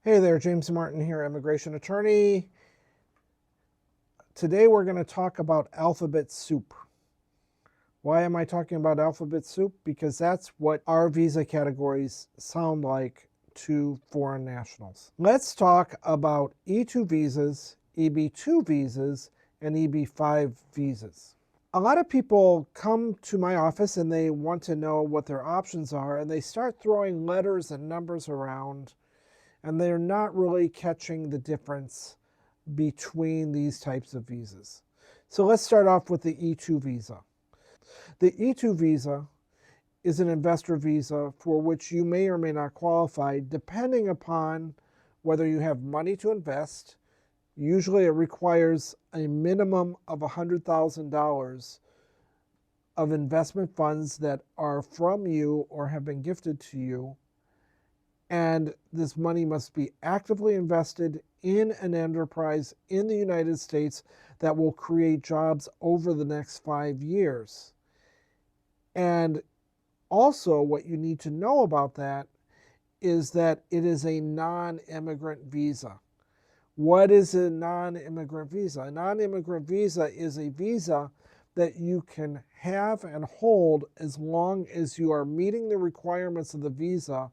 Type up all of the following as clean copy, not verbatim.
Hey there, James Martin here, immigration attorney. Today we're going to talk about alphabet soup. Why am I talking about alphabet soup? Because that's what our visa categories sound like to foreign nationals. Let's talk about E-2 visas, EB-2 visas, and EB-5 visas. A lot of people come to my office and they want to know what their options are, and they start throwing letters and numbers around, and they're not really catching the difference between these types of visas. So let's start off with the E-2 visa. The E-2 visa is an investor visa for which you may or may not qualify depending upon whether you have money to invest. Usually it requires a minimum of $100,000 of investment funds that are from you or have been gifted to you, and this money must be actively invested in an enterprise in the United States that will create jobs over the next 5 years. And also, what you need to know about that is that it is a non-immigrant visa. What is a non-immigrant visa? A non-immigrant visa is a visa that you can have and hold as long as you are meeting the requirements of the visa,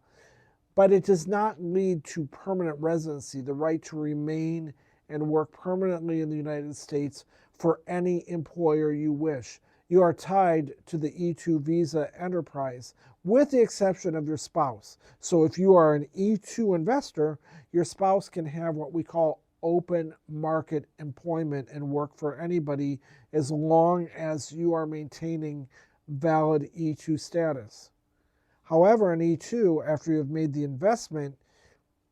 but it does not lead to permanent residency, the right to remain and work permanently in the United States for any employer you wish. You are tied to the E-2 visa enterprise, with the exception of your spouse. So if you are an E-2 investor, your spouse can have what we call open market employment and work for anybody as long as you are maintaining valid E-2 status. However, an E-2, after you have made the investment,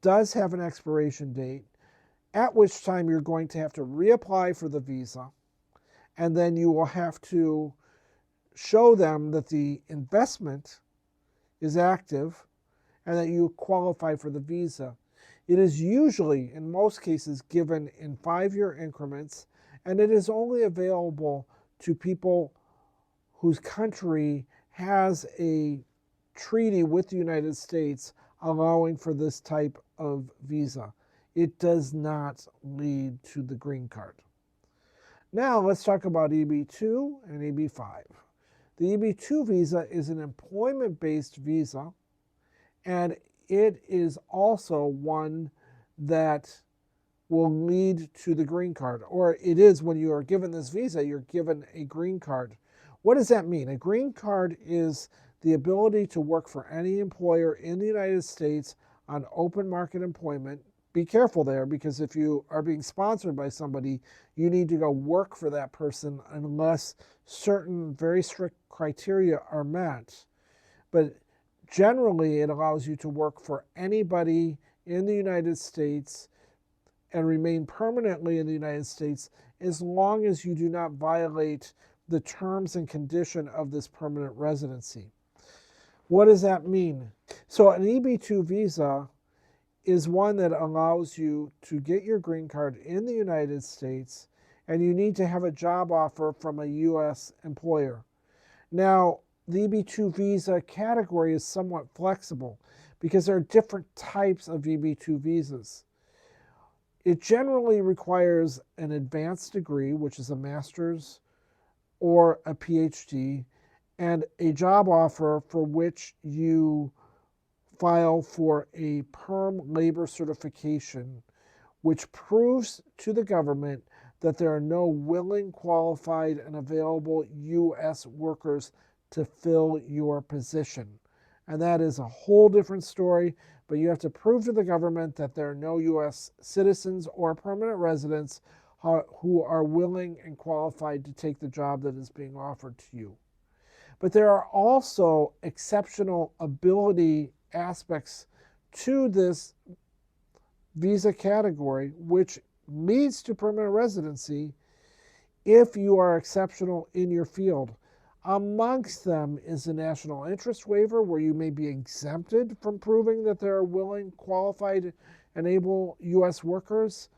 does have an expiration date, at which time you're going to have to reapply for the visa, and then you will have to show them that the investment is active and that you qualify for the visa. It is usually, in most cases, given in 5-year increments, and it is only available to people whose country has a treaty with the United States allowing for this type of visa. It does not lead to the green card. Now let's talk about EB-2 and EB-5. The EB-2 visa is an employment-based visa, and it is also one that will lead to the green card, or it is when you are given this visa, you're given a green card. What does that mean? A green card is the ability to work for any employer in the United States on open market employment. Be careful there, because if you are being sponsored by somebody, you need to go work for that person unless certain very strict criteria are met. But generally, it allows you to work for anybody in the United States and remain permanently in the United States as long as you do not violate the terms and condition of this permanent residency. What does that mean? So an EB-2 visa is one that allows you to get your green card in the United States, and you need to have a job offer from a U.S. employer. Now, the EB-2 visa category is somewhat flexible because there are different types of EB-2 visas. It generally requires an advanced degree, which is a master's or a PhD, and a job offer for which you file for a perm labor certification, which proves to the government that there are no willing, qualified, and available U.S. workers to fill your position. And that is a whole different story, but you have to prove to the government that there are no U.S. citizens or permanent residents who are willing and qualified to take the job that is being offered to you. But there are also exceptional ability aspects to this visa category, which leads to permanent residency if you are exceptional in your field. Amongst them is the national interest waiver, where you may be exempted from proving that there are willing, qualified, and able U.S. workers,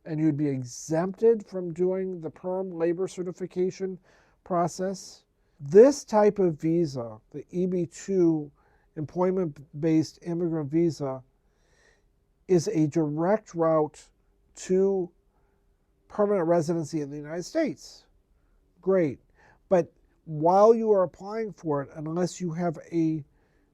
and you'd be exempted from doing the perm labor certification process. This type of visa, the EB-2 employment-based immigrant visa, is a direct route to permanent residency in the United States. Great. But while you are applying for it, unless you have a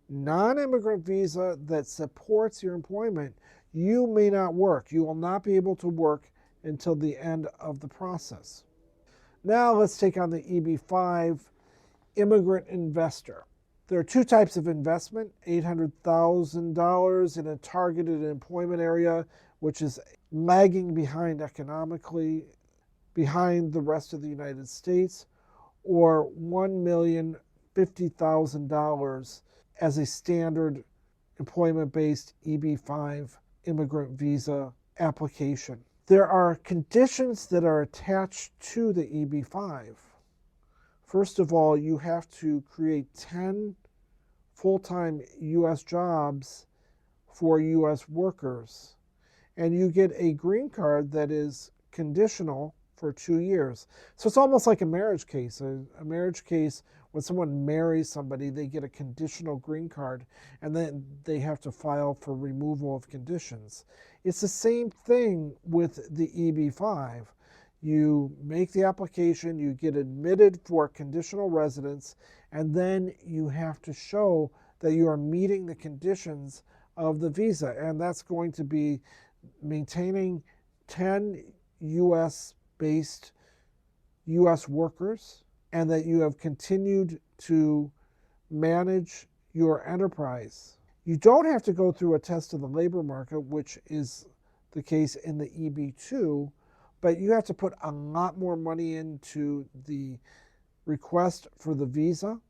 non-immigrant visa that supports your employment, you may not work. You will not be able to work until the end of the process. Now let's take on the EB-5, immigrant investor. There are two types of investment: $800,000 in a targeted employment area, which is lagging behind economically, behind the rest of the United States, or $1,050,000 as a standard employment-based EB-5 immigrant visa application. There are conditions that are attached to the EB-5. First of all, you have to create 10 full-time U.S. jobs for U.S. workers, and you get a green card that is conditional for 2 years. So it's almost like a marriage case. A marriage case, when someone marries somebody, they get a conditional green card, and then they have to file for removal of conditions. It's the same thing with the EB-5. You make the application, you get admitted for conditional residence, and then you have to show that you are meeting the conditions of the visa. And that's going to be maintaining 10 U.S.-based U.S. workers, and that you have continued to manage your enterprise. You don't have to go through a test of the labor market, which is the case in the EB-2, but you have to put a lot more money into the request for the visa,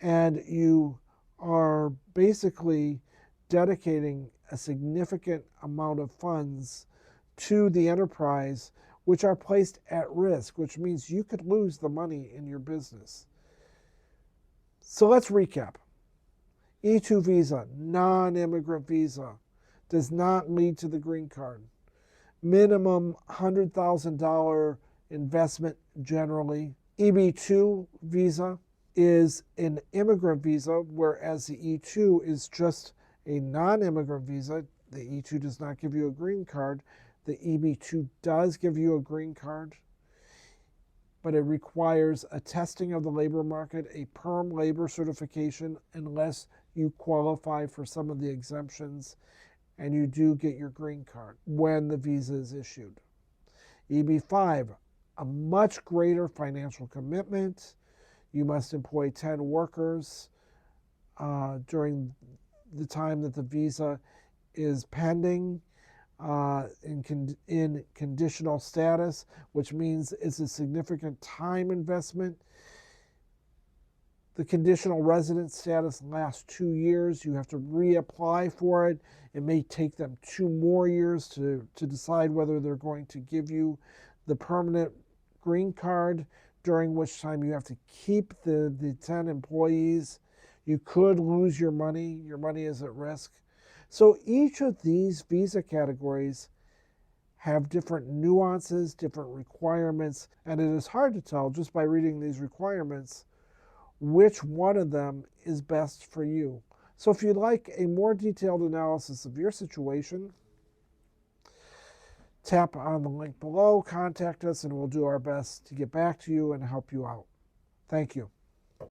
and you are basically dedicating a significant amount of funds to the enterprise, which are placed at risk, which means you could lose the money in your business. So let's recap. E-2 visa, non-immigrant visa, does not lead to the green card. Minimum $100,000 investment generally. EB-2 visa is an immigrant visa, whereas the E-2 is just a non-immigrant visa. The E-2 does not give you a green card. The EB-2 does give you a green card, but it requires a testing of the labor market, a perm labor certification, unless you qualify for some of the exemptions, and you do get your green card when the visa is issued. EB-5, a much greater financial commitment. You must employ 10 workers during the time that the visa is pending in conditional status, which means it's a significant time investment. The conditional resident status lasts 2 years. You have to reapply for it. It may take them 2 more years to decide whether they're going to give you the permanent green card, during which time you have to keep the 10 employees. You could lose your money. Your money is at risk. So each of these visa categories have different nuances, different requirements, and it is hard to tell just by reading these requirements which one of them is best for you. So if you'd like a more detailed analysis of your situation, tap on the link below, contact us, and we'll do our best to get back to you and help you out. Thank you.